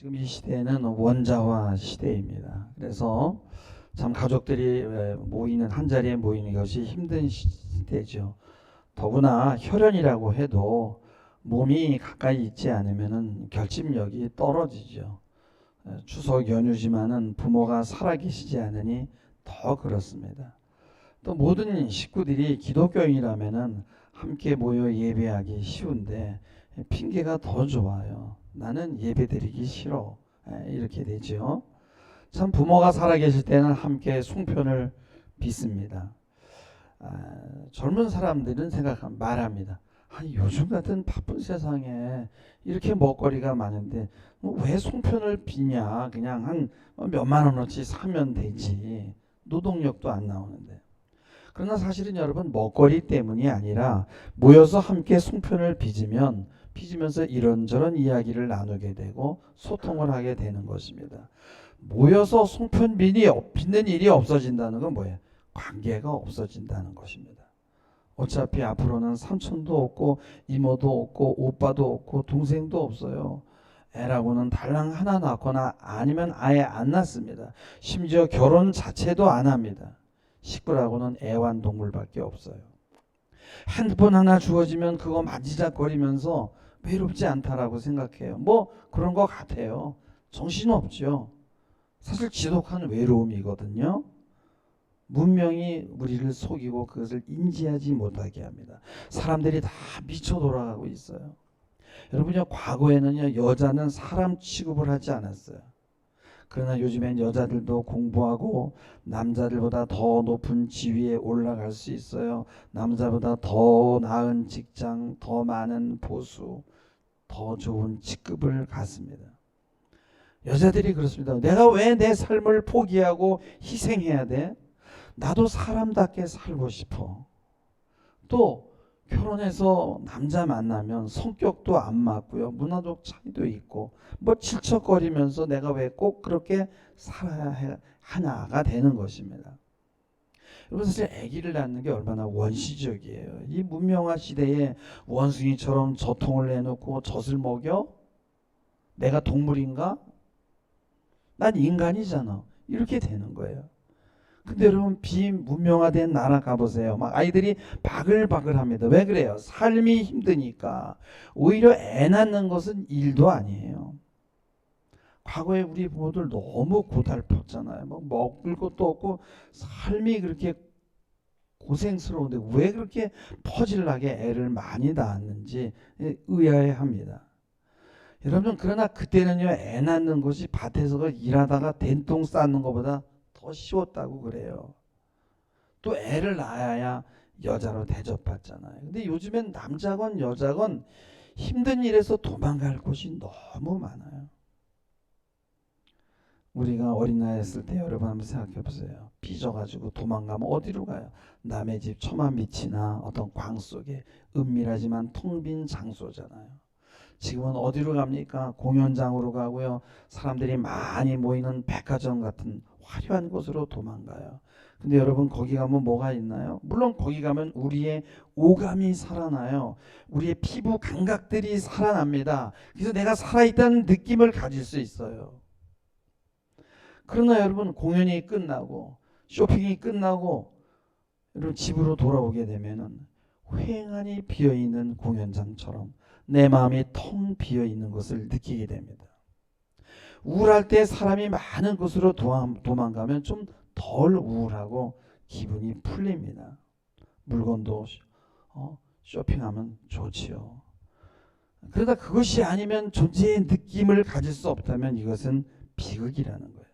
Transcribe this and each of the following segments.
지금 이 시대는 원자화 시대입니다. 그래서 참 가족들이 모이는 한 자리에 모이는 것이 힘든 시대죠. 더구나 혈연이라고 해도 몸이 가까이 있지 않으면은 결집력이 떨어지죠. 추석 연휴지만은 부모가 살아계시지 않으니 더 그렇습니다. 또 모든 식구들이 기독교인이라면은 함께 모여 예배하기 쉬운데 핑계가 더 좋아요. 나는 예배드리기 싫어. 이렇게 되죠. 참 부모가 살아계실 때는 함께 송편을 빚습니다. 젊은 사람들은 말합니다. 요즘 같은 바쁜 세상에 이렇게 먹거리가 많은데 왜 송편을 빚냐? 그냥 한 몇만 원어치 사면 되지. 노동력도 안 나오는데. 그러나 사실은 여러분 먹거리 때문이 아니라 모여서 함께 송편을 빚으면서 이런저런 이야기를 나누게 되고 소통을 하게 되는 것입니다. 모여서 송편 빚는 일이 없어진다는 건 뭐예요? 관계가 없어진다는 것입니다. 어차피 앞으로는 삼촌도 없고 이모도 없고 오빠도 없고 동생도 없어요. 애라고는 달랑 하나 낳거나 아니면 아예 안 낳습니다. 심지어 결혼 자체도 안 합니다. 식구라고는 애완동물밖에 없어요. 핸드폰 하나 주어지면 그거 만지작거리면서 외롭지 않다라고 생각해요. 뭐 그런 것 같아요. 정신없죠. 사실 지독한 외로움이거든요. 문명이 우리를 속이고 그것을 인지하지 못하게 합니다. 사람들이 다 미쳐 돌아가고 있어요. 여러분요, 과거에는요 여자는 사람 취급을 하지 않았어요. 그러나 요즘엔 여자들도 공부하고 남자들보다 더 높은 지위에 올라갈 수 있어요. 남자보다 더 나은 직장, 더 많은 보수, 더 좋은 직급을 갖습니다. 여자들이 그렇습니다. 내가 왜 내 삶을 포기하고 희생해야 돼? 나도 사람답게 살고 싶어. 또 결혼해서 남자 만나면 성격도 안 맞고요. 문화적 차이도 있고 뭐 질척거리면서 내가 왜 꼭 그렇게 살아야 하나가 되는 것입니다. 여러분 사실 아기를 낳는 게 얼마나 원시적이에요. 이 문명화 시대에 원숭이처럼 젖통을 내놓고 젖을 먹여? 내가 동물인가? 난 인간이잖아. 이렇게 되는 거예요. 근데 여러분 비문명화된 나라 가보세요. 막 아이들이 바글바글합니다. 왜 그래요? 삶이 힘드니까. 오히려 애 낳는 것은 일도 아니에요. 과거에 우리 부모들 너무 고달팠잖아요. 뭐 먹을 것도 없고 삶이 그렇게 고생스러운데 왜 그렇게 퍼질나게 애를 많이 낳았는지 의아해합니다. 여러분 그러나 그때는요 애 낳는 것이 밭에서 일하다가 된통 쌓는 것보다 더 쉬웠다고 그래요. 또 애를 낳아야 여자로 대접받잖아요. 근데 요즘엔 남자건 여자건 힘든 일에서 도망갈 곳이 너무 많아요. 우리가 어린 나이였을 때 여러분 한번 생각해 보세요. 삐져가지고 도망가면 어디로 가요? 남의 집 처마 밑이나 어떤 광 속에 은밀하지만 텅 빈 장소잖아요. 지금은 어디로 갑니까? 공연장으로 가고요. 사람들이 많이 모이는 백화점 같은 화려한 곳으로 도망가요. 근데 여러분 거기 가면 뭐가 있나요? 물론 거기 가면 우리의 오감이 살아나요. 우리의 피부 감각들이 살아납니다. 그래서 내가 살아있다는 느낌을 가질 수 있어요. 그러나 여러분 공연이 끝나고 쇼핑이 끝나고 여러분 집으로 돌아오게 되면은 휑하니 비어있는 공연장처럼 내 마음이 텅 비어있는 것을 느끼게 됩니다. 우울할 때 사람이 많은 곳으로 도망가면 좀 덜 우울하고 기분이 풀립니다. 물건도 쇼핑하면 좋지요. 그러다 그것이 아니면 존재의 느낌을 가질 수 없다면 이것은 비극이라는 거예요.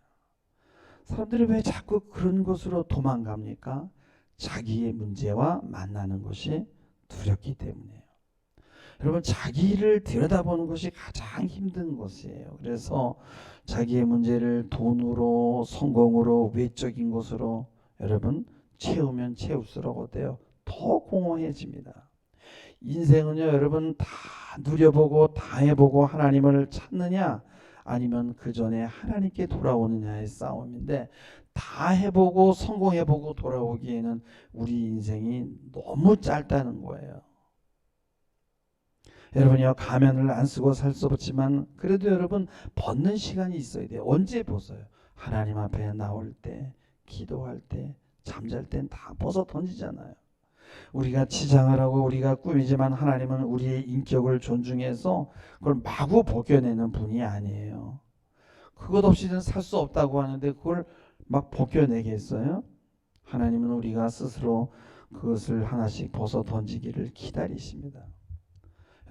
사람들이 왜 자꾸 그런 곳으로 도망갑니까? 자기의 문제와 만나는 것이 두렵기 때문이에요. 여러분 자기를 들여다보는 것이 가장 힘든 것이에요. 그래서 자기의 문제를 돈으로 성공으로 외적인 것으로 여러분 채우면 채울수록 어때요? 더 공허해집니다. 인생은요 여러분 다 누려보고 다 해보고 하나님을 찾느냐 아니면 그 전에 하나님께 돌아오느냐의 싸움인데 다 해보고 성공해보고 돌아오기에는 우리 인생이 너무 짧다는 거예요. 여러분이요, 가면을 안 쓰고 살 수 없지만 그래도 여러분 벗는 시간이 있어야 돼요. 언제 벗어요? 하나님 앞에 나올 때, 기도할 때, 잠잘 땐 다 벗어 던지잖아요. 우리가 치장을 하고 우리가 꾸미지만 하나님은 우리의 인격을 존중해서 그걸 마구 벗겨내는 분이 아니에요. 그것 없이는 살 수 없다고 하는데 그걸 막 벗겨내겠어요? 하나님은 우리가 스스로 그것을 하나씩 벗어 던지기를 기다리십니다.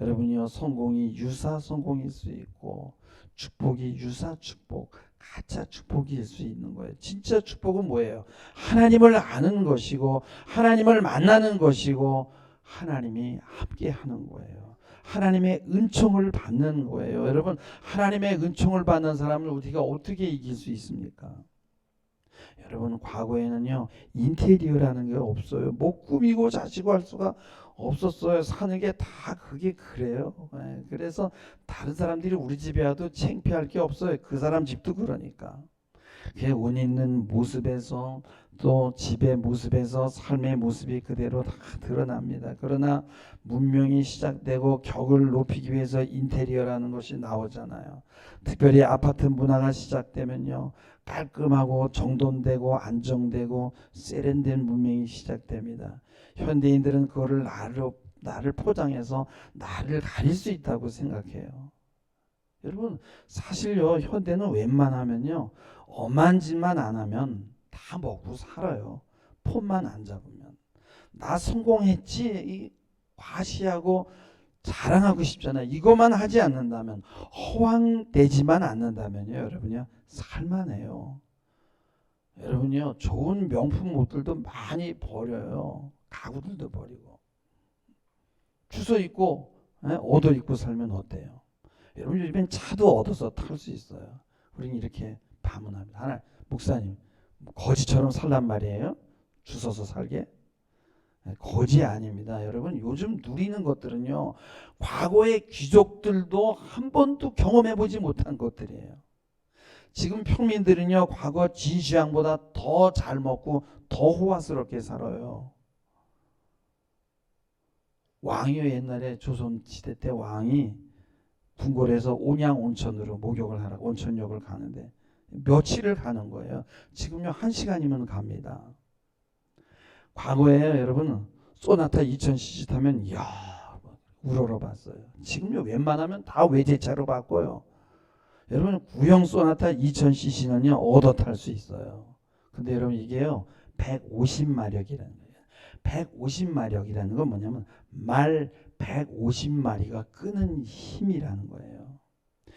여러분이요, 성공이 유사 성공일 수 있고 축복이 유사 축복, 가짜 축복일 수 있는 거예요. 진짜 축복은 뭐예요? 하나님을 아는 것이고 하나님을 만나는 것이고 하나님이 함께 하는 거예요. 하나님의 은총을 받는 거예요. 여러분, 하나님의 은총을 받는 사람을 우리가 어떻게 이길 수 있습니까? 여러분, 과거에는요, 인테리어라는 게 없어요. 뭐 꾸미고 자시고 할 수가 없었어요. 사는 게 다 그게 그래요. 그래서 다른 사람들이 우리 집에 와도 창피할 게 없어요. 그 사람 집도 그러니까. 그 옷 입는 모습에서 또 집의 모습에서 삶의 모습이 그대로 다 드러납니다. 그러나 문명이 시작되고 격을 높이기 위해서 인테리어라는 것이 나오잖아요. 특별히 아파트 문화가 시작되면요, 깔끔하고 정돈되고 안정되고 세련된 문명이 시작됩니다. 현대인들은 그거를 나를 포장해서 나를 가릴 수 있다고 생각해요. 여러분, 사실요, 현대는 웬만하면요, 엄한 짓만 안 하면 다 먹고 살아요. 폰만 안 잡으면. 나 성공했지, 이 과시하고 자랑하고 싶잖아요. 이것만 하지 않는다면, 허황되지만 않는다면요, 여러분요, 살만해요. 여러분요, 좋은 명품 옷들도 많이 버려요. 가구들도 버리고. 주워 입고 옷을 입고 살면 어때요? 여러분, 요즘엔 차도 얻어서 탈 수 있어요. 우리는 이렇게 반문합니다. 하나, 목사님, 거지처럼 살란 말이에요? 주워서 살게? 거지 아닙니다. 여러분, 요즘 누리는 것들은요, 과거의 귀족들도 한 번도 경험해보지 못한 것들이에요. 지금 평민들은요, 과거 진시황보다 더 잘 먹고 더 호화스럽게 살아요. 왕이요, 옛날에 조선시대 때 왕이 궁궐에서 온양 온천으로 목욕을 하라고 온천역을 가는데 며칠을 가는 거예요. 지금요, 1시간이면 갑니다. 과거에 여러분, 소나타 2000cc 타면 이야, 우러러봤어요. 지금요, 웬만하면 다 외제차로 바꿔요. 여러분, 구형 소나타 2000cc는요, 얻어 탈 수 있어요. 근데 여러분, 이게요, 150마력이라는 거예요. 150마력이라는 건 뭐냐면 말 150마리가 끄는 힘이라는 거예요.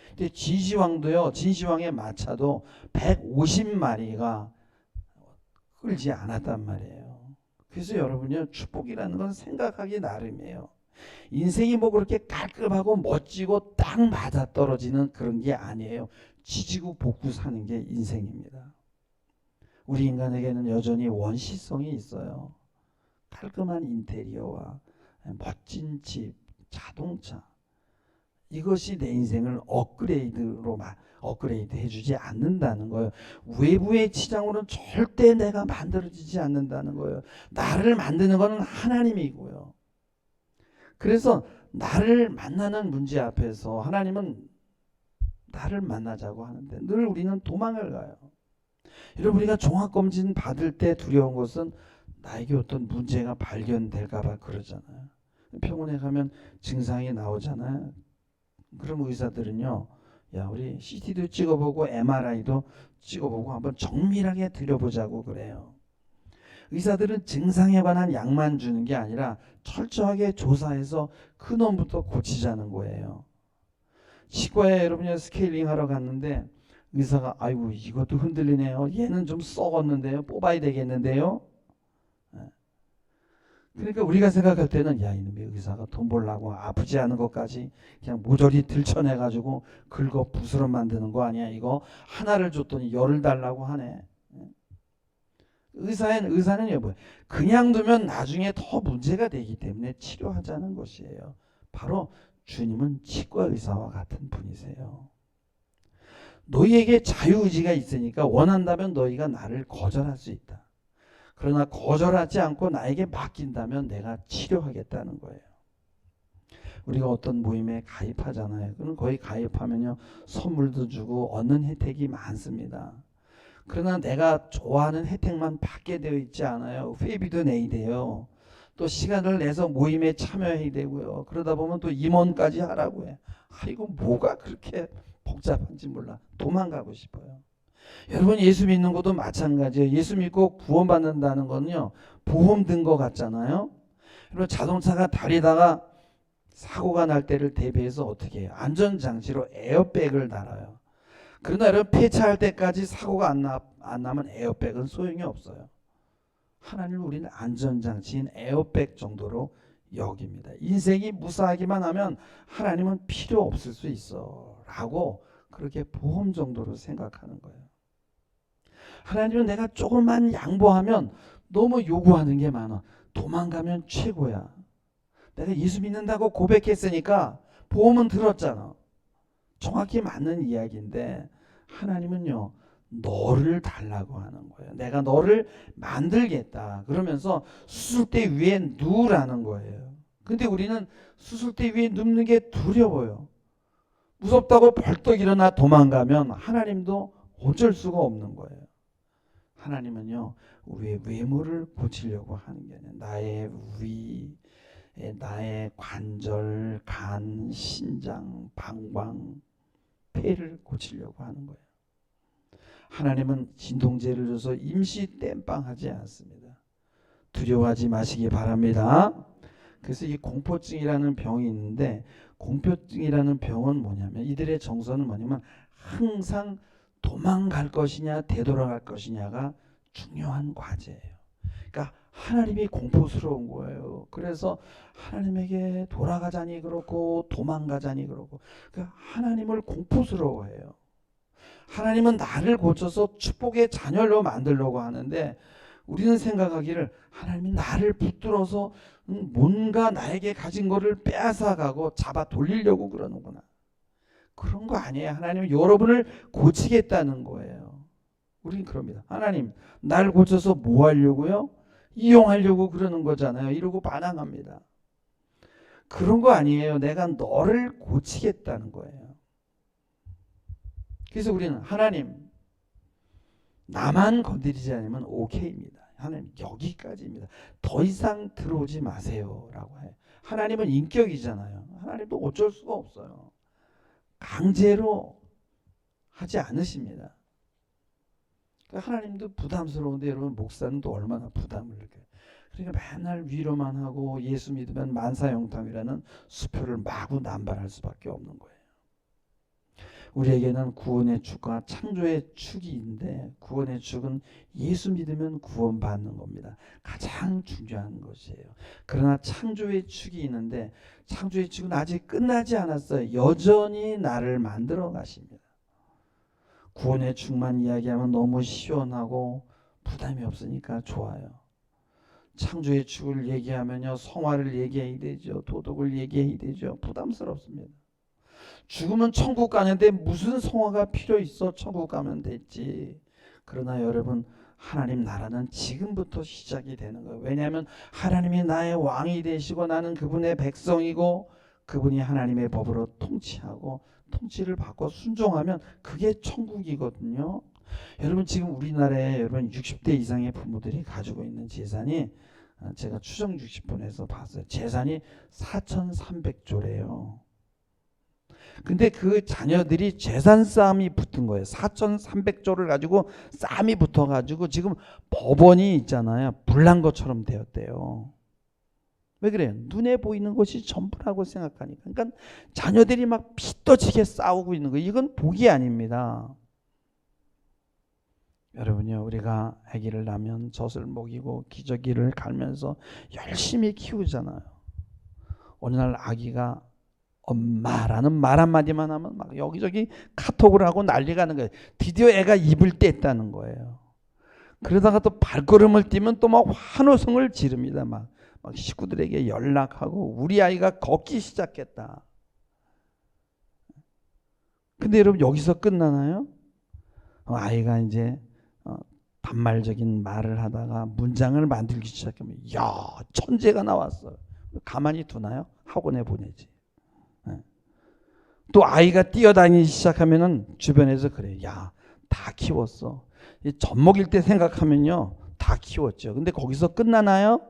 근데 진시황의 마차도 150마리가 끌지 않았단 말이에요. 그래서 여러분요, 축복이라는 건 생각하기 나름이에요. 인생이 뭐 그렇게 깔끔하고 멋지고 딱 맞아떨어지는 그런 게 아니에요. 지지고 볶고 사는 게 인생입니다. 우리 인간에게는 여전히 원시성이 있어요. 깔끔한 인테리어와 멋진 집, 자동차, 이것이 내 인생을 업그레이드 해주지 않는다는 거예요. 외부의 치장으로는 절대 내가 만들어지지 않는다는 거예요. 나를 만드는 것은 하나님이고요. 그래서 나를 만나는 문제 앞에서 하나님은 나를 만나자고 하는데 늘 우리는 도망을 가요. 여러분, 우리가 종합검진 받을 때 두려운 것은 나에게 어떤 문제가 발견될까 봐 그러잖아요. 병원에 가면 증상이 나오잖아요. 그럼 의사들은요, 야, 우리 CT도 찍어보고 MRI도 찍어보고 한번 정밀하게 들여보자고 그래요. 의사들은 증상에 관한 약만 주는 게 아니라 철저하게 조사해서 근원부터 고치자는 거예요. 치과에 여러분이 스케일링 하러 갔는데 의사가 아이고 이것도 흔들리네요. 얘는 좀 썩었는데요. 뽑아야 되겠는데요. 그러니까 우리가 생각할 때는 야, 이놈의 의사가 돈 벌라고 아프지 않은 것까지 그냥 모조리 들쳐내가지고 긁어 부스럼 만드는 거 아니야. 이거 하나를 줬더니 열을 달라고 하네. 의사는 뭐 그냥 두면 나중에 더 문제가 되기 때문에 치료하자는 것이에요. 바로 주님은 치과 의사와 같은 분이세요. 너희에게 자유의지가 있으니까 원한다면 너희가 나를 거절할 수 있다. 그러나 거절하지 않고 나에게 맡긴다면 내가 치료하겠다는 거예요. 우리가 어떤 모임에 가입하잖아요. 그럼 거기 가입하면요, 선물도 주고 얻는 혜택이 많습니다. 그러나 내가 좋아하는 혜택만 받게 되어 있지 않아요. 회비도 내야 돼요. 또 시간을 내서 모임에 참여해야 되고요. 그러다 보면 또 임원까지 하라고 해. 이거 뭐가 그렇게 복잡한지 몰라. 도망가고 싶어요. 여러분, 예수 믿는 것도 마찬가지예요. 예수 믿고 구원받는다는 거는요, 보험 든 거 같잖아요. 여러분, 자동차가 달리다가 사고가 날 때를 대비해서 어떻게 해요? 안전장치로 에어백을 달아요. 그러나 여러분, 폐차할 때까지 사고가 안 나면 에어백은 소용이 없어요. 하나님은 우리는 안전장치인 에어백 정도로 여깁니다. 인생이 무사하기만 하면 하나님은 필요 없을 수 있어 라고 그렇게 보험 정도로 생각하는 거예요. 하나님은 내가 조금만 양보하면 너무 요구하는 게 많아. 도망가면 최고야. 내가 예수 믿는다고 고백했으니까 보험은 들었잖아. 정확히 맞는 이야기인데 하나님은요, 너를 달라고 하는 거예요. 내가 너를 만들겠다 그러면서 수술대 위에 누우라는 거예요. 근데 우리는 수술대 위에 눕는 게 두려워요. 무섭다고 벌떡 일어나 도망가면 하나님도 어쩔 수가 없는 거예요. 하나님은요, 우리의 외모를 고치려고 하는 게 아니라 나의 위, 나의 관절, 간, 신장, 방광, 폐를 고치려고 하는 거예요. 하나님은 진통제를 줘서 임시 땜빵하지 않습니다. 두려워하지 마시기 바랍니다. 그래서 이 공포증이라는 병이 있는데, 공포증이라는 병은 뭐냐면, 이들의 정서는 뭐냐면 항상 도망갈 것이냐 되돌아갈 것이냐가 중요한 과제예요. 그러니까 하나님이 공포스러운 거예요. 그래서 하나님에게 돌아가자니 그렇고 도망가자니 그렇고, 그러니까 하나님을 공포스러워해요. 하나님은 나를 고쳐서 축복의 자녀로 만들려고 하는데, 우리는 생각하기를 하나님이 나를 붙들어서 뭔가 나에게 가진 거를 빼앗아가고 잡아 돌리려고 그러는구나. 그런 거 아니에요. 하나님은 여러분을 고치겠다는 거예요. 우린 그럽니다. 하나님, 나를 고쳐서 뭐 하려고요? 이용하려고 그러는 거잖아요. 이러고 반항합니다. 그런 거 아니에요. 내가 너를 고치겠다는 거예요. 그래서 우리는 하나님, 나만 건드리지 않으면 오케이입니다. 하나님, 여기까지입니다. 더 이상 들어오지 마세요 라고 해요. 하나님은 인격이잖아요. 하나님도 어쩔 수가 없어요. 강제로 하지 않으십니다. 하나님도 부담스러운데, 여러분, 목사는 또 얼마나 부담을 느껴요. 그러니까 맨날 위로만 하고 예수 믿으면 만사형통이라는 수표를 마구 남발할 수밖에 없는 거예요. 우리에게는 구원의 축과 창조의 축이 있는데, 구원의 축은 예수 믿으면 구원받는 겁니다. 가장 중요한 것이에요. 그러나 창조의 축이 있는데, 창조의 축은 아직 끝나지 않았어요. 여전히 나를 만들어 가십니다. 구원의 축만 이야기하면 너무 시원하고 부담이 없으니까 좋아요. 창조의 축을 얘기하면요, 성화를 얘기해야 되죠. 도덕을 얘기해야 되죠. 부담스럽습니다. 죽으면 천국 가는데 무슨 성화가 필요 있어? 천국 가면 됐지. 그러나 여러분, 하나님 나라는 지금부터 시작이 되는 거예요. 왜냐하면 하나님이 나의 왕이 되시고 나는 그분의 백성이고, 그분이 하나님의 법으로 통치하고 통치를 받고 순종하면 그게 천국이거든요. 여러분, 지금 우리나라에 여러분 60대 이상의 부모들이 가지고 있는 재산이, 제가 추정 60분에서 봤어요. 재산이 4,300조래요. 근데 그 자녀들이 재산 싸움이 붙은 거예요. 4,300조를 가지고 싸움이 붙어가지고 지금 법원이 있잖아요, 불난 것처럼 되었대요. 왜 그래요? 눈에 보이는 것이 전부라고 생각하니까. 그러니까 자녀들이 막 피떠지게 싸우고 있는 거예요. 이건 복이 아닙니다. 여러분요, 우리가 아기를 낳으면 젖을 먹이고 기저귀를 갈면서 열심히 키우잖아요. 어느 날 아기가 엄마라는 말 한마디만 하면 막 여기저기 카톡을 하고 난리가 나는 거예요. 드디어 애가 입을 뗐다는 거예요. 그러다가 또 발걸음을 띄면 또 막 환호성을 지릅니다. 막 식구들에게 연락하고 우리 아이가 걷기 시작했다. 근데 여러분, 여기서 끝나나요? 아이가 이제 반말적인 말을 하다가 문장을 만들기 시작하면, 야, 천재가 나왔어. 가만히 두나요? 학원에 보내지. 또 아이가 뛰어다니기 시작하면은 주변에서 그래. 야, 다 키웠어. 젖 먹일 때 생각하면요. 다 키웠죠. 근데 거기서 끝나나요?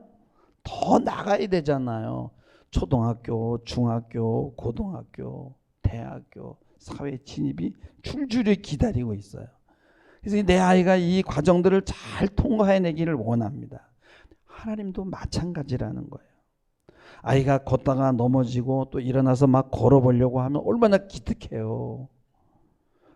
더 나가야 되잖아요. 초등학교, 중학교, 고등학교, 대학교, 사회 진입이 줄줄이 기다리고 있어요. 그래서 내 아이가 이 과정들을 잘 통과해내기를 원합니다. 하나님도 마찬가지라는 거예요. 아이가 걷다가 넘어지고 또 일어나서 막 걸어보려고 하면 얼마나 기특해요.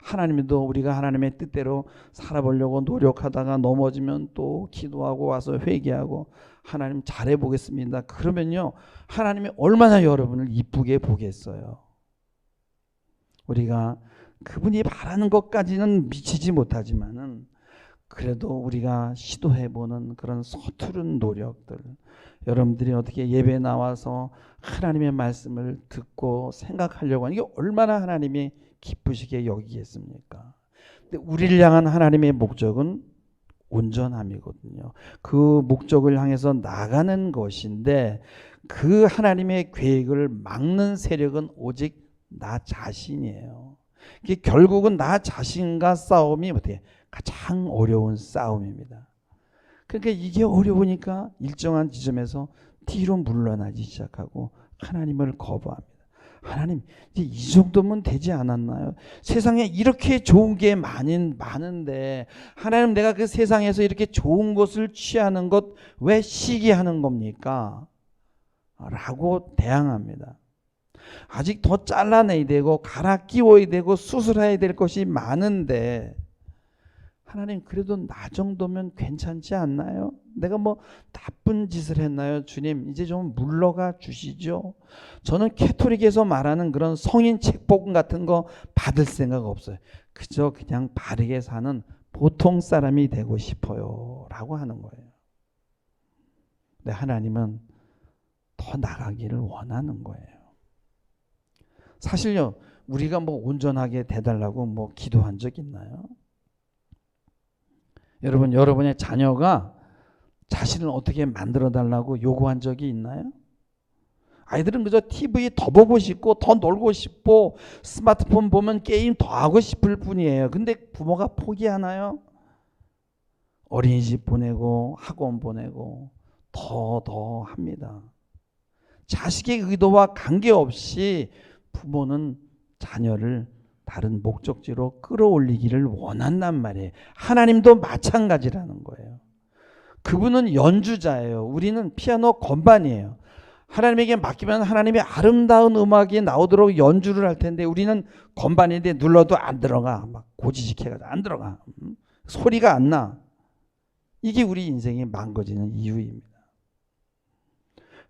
하나님도 우리가 하나님의 뜻대로 살아보려고 노력하다가 넘어지면 또 기도하고 와서 회개하고 하나님 잘해보겠습니다. 그러면요, 하나님이 얼마나 여러분을 이쁘게 보겠어요. 우리가 그분이 바라는 것까지는 미치지 못하지만은 그래도 우리가 시도해보는 그런 서투른 노력들, 여러분들이 어떻게 예배에 나와서 하나님의 말씀을 듣고 생각하려고 하는 게 얼마나 하나님이 기쁘시게 여기겠습니까? 근데 우리를 향한 하나님의 목적은 온전함이거든요. 그 목적을 향해서 나가는 것인데 그 하나님의 계획을 막는 세력은 오직 나 자신이에요. 이게 결국은 나 자신과 싸움이 어떻게 가장 어려운 싸움입니다. 그러니까 이게 어려우니까 일정한 지점에서 뒤로 물러나기 시작하고 하나님을 거부합니다. 하나님, 이제 이 정도면 되지 않았나요? 세상에 이렇게 좋은 게 많은데 하나님, 내가 그 세상에서 이렇게 좋은 것을 취하는 것 왜 시기하는 겁니까? 라고 대항합니다. 아직 더 잘라내야 되고 갈아 끼워야 되고 수술해야 될 것이 많은데 하나님, 그래도 나 정도면 괜찮지 않나요? 내가 뭐 나쁜 짓을 했나요? 주님, 이제 좀 물러가 주시죠. 저는 캐토릭에서 말하는 그런 성인 책복음 같은 거 받을 생각 없어요. 그저 그냥 바르게 사는 보통 사람이 되고 싶어요 라고 하는 거예요. 근데 하나님은 더 나가기를 원하는 거예요. 사실요, 우리가 뭐 온전하게 돼달라고 뭐 기도한 적 있나요? 여러분, 여러분의 자녀가 자신을 어떻게 만들어 달라고 요구한 적이 있나요? 아이들은 그저 TV 더 보고 싶고 더 놀고 싶고 스마트폰 보면 게임 더 하고 싶을 뿐이에요. 근데 부모가 포기하나요? 어린이집 보내고 학원 보내고 더 합니다. 자식의 의도와 관계없이 부모는 자녀를 다른 목적지로 끌어올리기를 원한단 말이에요. 하나님도 마찬가지라는 거예요. 그분은 연주자예요. 우리는 피아노 건반이에요. 하나님에게 맡기면 하나님의 아름다운 음악이 나오도록 연주를 할 텐데 우리는 건반인데 눌러도 안 들어가. 막 고지식해가지고 안 들어가. 소리가 안 나. 이게 우리 인생이 망가지는 이유입니다.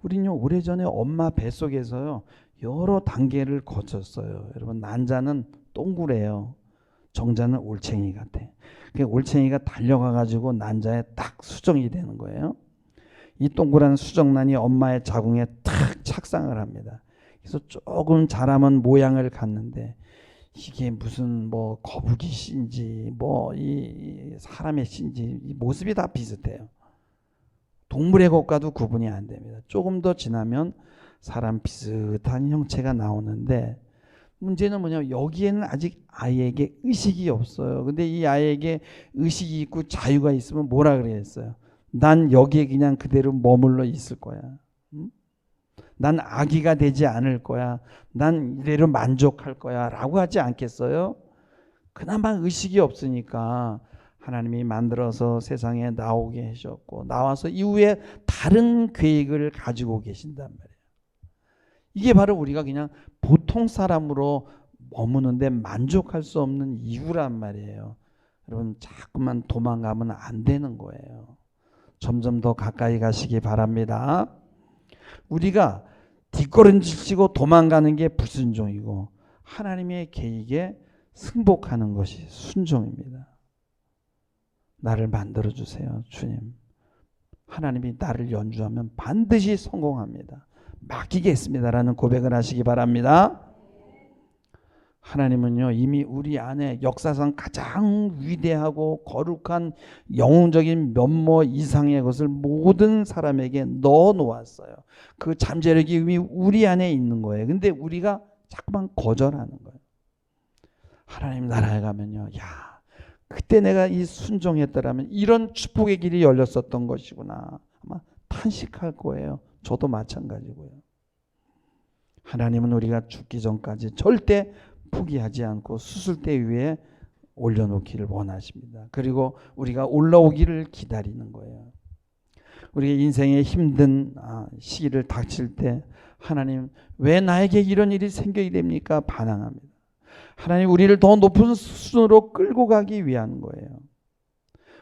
우리는요, 오래전에 엄마 뱃속에서요 여러 단계를 거쳤어요. 여러분, 난자는 동그래요. 정자는 올챙이 같아. 올챙이가 달려가가지고 난자에 딱 수정이 되는 거예요. 이 동그란 수정란이 엄마의 자궁에 탁 착상을 합니다. 그래서 조금 자라면 모양을 갖는데 이게 무슨 뭐 거북이 씨인지 뭐 이 사람의 씨인지 이 모습이 다 비슷해요. 동물의 것과도 구분이 안 됩니다. 조금 더 지나면 사람 비슷한 형체가 나오는데 문제는 뭐냐면 여기에는 아직 아이에게 의식이 없어요. 근데 이 아이에게 의식이 있고 자유가 있으면 뭐라 그랬어요? 난 여기에 그냥 그대로 머물러 있을 거야. 난 아기가 되지 않을 거야. 난 이대로 만족할 거야 라고 하지 않겠어요? 그나마 의식이 없으니까 하나님이 만들어서 세상에 나오게 하셨고 나와서 이후에 다른 계획을 가지고 계신단 말이에요. 이게 바로 우리가 그냥 보통 사람으로 머무는데 만족할 수 없는 이유란 말이에요. 여러분, 자꾸만 도망가면 안 되는 거예요. 점점 더 가까이 가시기 바랍니다. 우리가 뒷걸음질치고 도망가는 게 불순종이고 하나님의 계획에 승복하는 것이 순종입니다. 나를 만들어주세요, 주님. 하나님이 나를 연주하면 반드시 성공합니다. 맡기겠습니다라는 고백을 하시기 바랍니다. 하나님은요, 이미 우리 안에 역사상 가장 위대하고 거룩한 영웅적인 면모 이상의 것을 모든 사람에게 넣어 놓았어요. 그 잠재력이 이미 우리 안에 있는 거예요. 근데 우리가 자꾸만 거절하는 거예요. 하나님 나라에 가면요, 야, 그때 내가 이 순종했더라면 이런 축복의 길이 열렸었던 것이구나. 아마 탄식할 거예요. 저도 마찬가지고요. 하나님은 우리가 죽기 전까지 절대 포기하지 않고 수술대 위에 올려놓기를 원하십니다. 그리고 우리가 올라오기를 기다리는 거예요. 우리의 인생의 힘든 시기를 닥칠 때 하나님 왜 나에게 이런 일이 생기게 됩니까? 반항합니다. 하나님 우리를 더 높은 수준으로 끌고 가기 위한 거예요.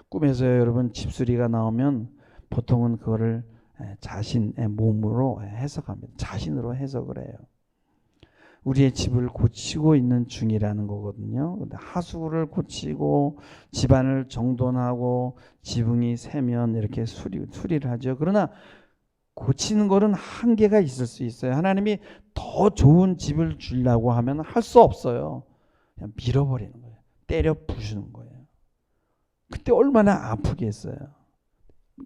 꿈에서요 여러분 집수리가 나오면 보통은 그거를 자신의 몸으로 해석합니다. 자신으로 해석을 해요. 우리의 집을 고치고 있는 중이라는 거거든요. 근데 하수구를 고치고 집안을 정돈하고 지붕이 새면 이렇게 수리를 하죠. 그러나 고치는 거는 한계가 있을 수 있어요. 하나님이 더 좋은 집을 주려고 하면 할 수 없어요. 그냥 밀어버리는 거예요. 때려 부수는 거예요. 그때 얼마나 아프겠어요.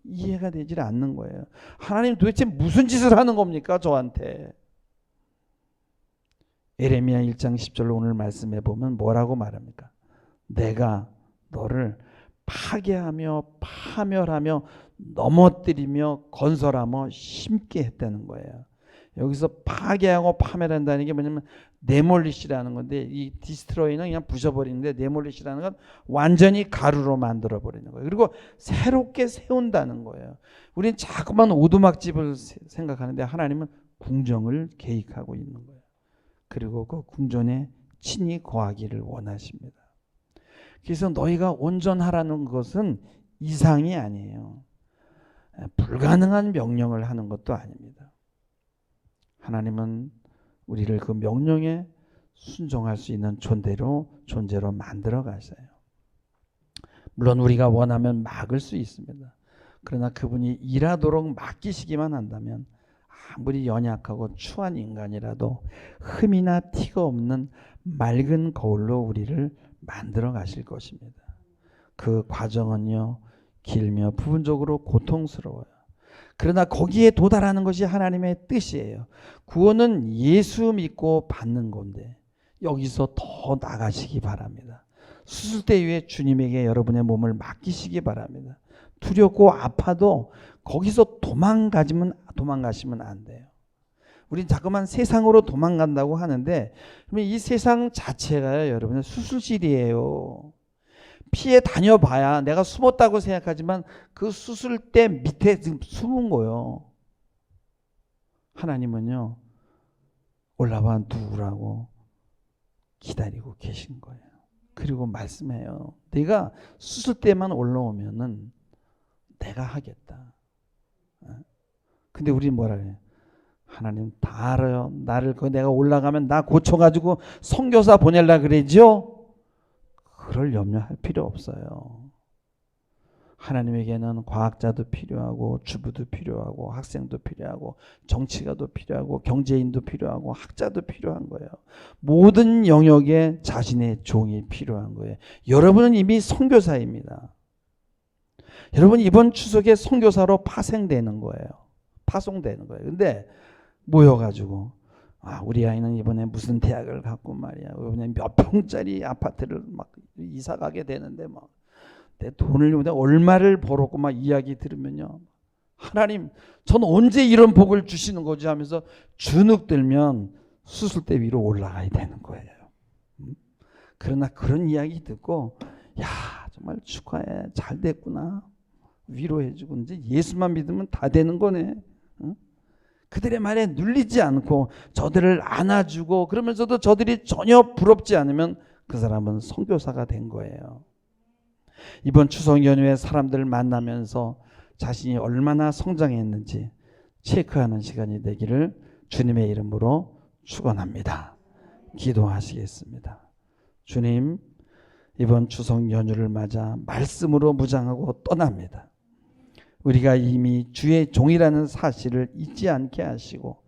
이해가 되질 않는 거예요. 하나님 도대체 무슨 짓을 하는 겁니까 저한테? 예레미야 1장 10절 오늘 말씀해 보면 뭐라고 말합니까? 내가 너를 파괴하며 파멸하며 넘어뜨리며 건설하며 심게 했다는 거예요. 여기서 파괴하고 파멸한다는 게 뭐냐면 네몰리시라는 건데 이 디스트로이는 그냥 부셔버리는데 네몰리시라는 건 완전히 가루로 만들어 버리는 거예요. 그리고 새롭게 세운다는 거예요. 우리는 자꾸만 오두막집을 생각하는데 하나님은 궁정을 계획하고 있는 거예요. 그리고 그 궁전에 친히 거하기를 원하십니다. 그래서 너희가 온전하라는 것은 이상이 아니에요. 불가능한 명령을 하는 것도 아닙니다. 하나님은 우리를 그 명령에 순종할 수 있는 존재로 만들어 가셔요. 물론 우리가 원하면 막을 수 있습니다. 그러나 그분이 일하도록 맡기시기만 한다면 아무리 연약하고 추한 인간이라도 흠이나 티가 없는 맑은 거울로 우리를 만들어 가실 것입니다. 그 과정은요 길며 부분적으로 고통스러워요. 그러나 거기에 도달하는 것이 하나님의 뜻이에요. 구원은 예수 믿고 받는 건데 여기서 더 나가시기 바랍니다. 수술대 위에 주님에게 여러분의 몸을 맡기시기 바랍니다. 두렵고 아파도 거기서 도망가시면 안 돼요. 우린 자꾸만 세상으로 도망간다고 하는데 이 세상 자체가 여러분의 수술실이에요. 피해 다녀봐야 내가 숨었다고 생각하지만 그 수술대 밑에 지금 숨은 거예요. 하나님은요 올라와 누우라고 기다리고 계신 거예요. 그리고 말씀해요. 내가 수술대만 올라오면은 내가 하겠다. 근데 우리 뭐라 그래요? 하나님 다 알아요. 나를 내가 올라가면 나 고쳐가지고 선교사 보내려 그러죠? 그럴 염려할 필요 없어요. 하나님에게는 과학자도 필요하고 주부도 필요하고 학생도 필요하고 정치가도 필요하고 경제인도 필요하고 학자도 필요한 거예요. 모든 영역에 자신의 종이 필요한 거예요. 여러분은 이미 선교사입니다. 여러분 이번 추석에 선교사로 파송되는 거예요. 근데 모여가지고 우리 아이는 이번에 무슨 대학을 갔고 말이야. 이번에 몇 평짜리 아파트를 막 이사 가게 되는데 막 내 돈을 얼마를 벌었고 막 이야기 들으면요. 하나님, 전 언제 이런 복을 주시는 거지 하면서 주눅 들면 수술대 위로 올라가야 되는 거예요. 그러나 그런 이야기 듣고 야 정말 축하해 잘 됐구나 위로해주고 이제 예수만 믿으면 다 되는 거네. 그들의 말에 눌리지 않고 저들을 안아주고 그러면서도 저들이 전혀 부럽지 않으면 그 사람은 선교사가 된 거예요. 이번 추석 연휴에 사람들을 만나면서 자신이 얼마나 성장했는지 체크하는 시간이 되기를 주님의 이름으로 축원합니다. 기도하시겠습니다. 주님, 이번 추석 연휴를 맞아 말씀으로 무장하고 떠납니다. 우리가 이미 주의 종이라는 사실을 잊지 않게 하시고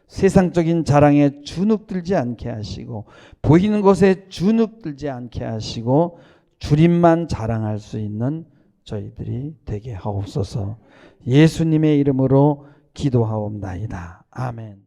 세상적인 자랑에 주눅들지 않게 하시고 보이는 것에 주눅들지 않게 하시고 주님만 자랑할 수 있는 저희들이 되게 하옵소서. 예수님의 이름으로 기도하옵나이다. 아멘.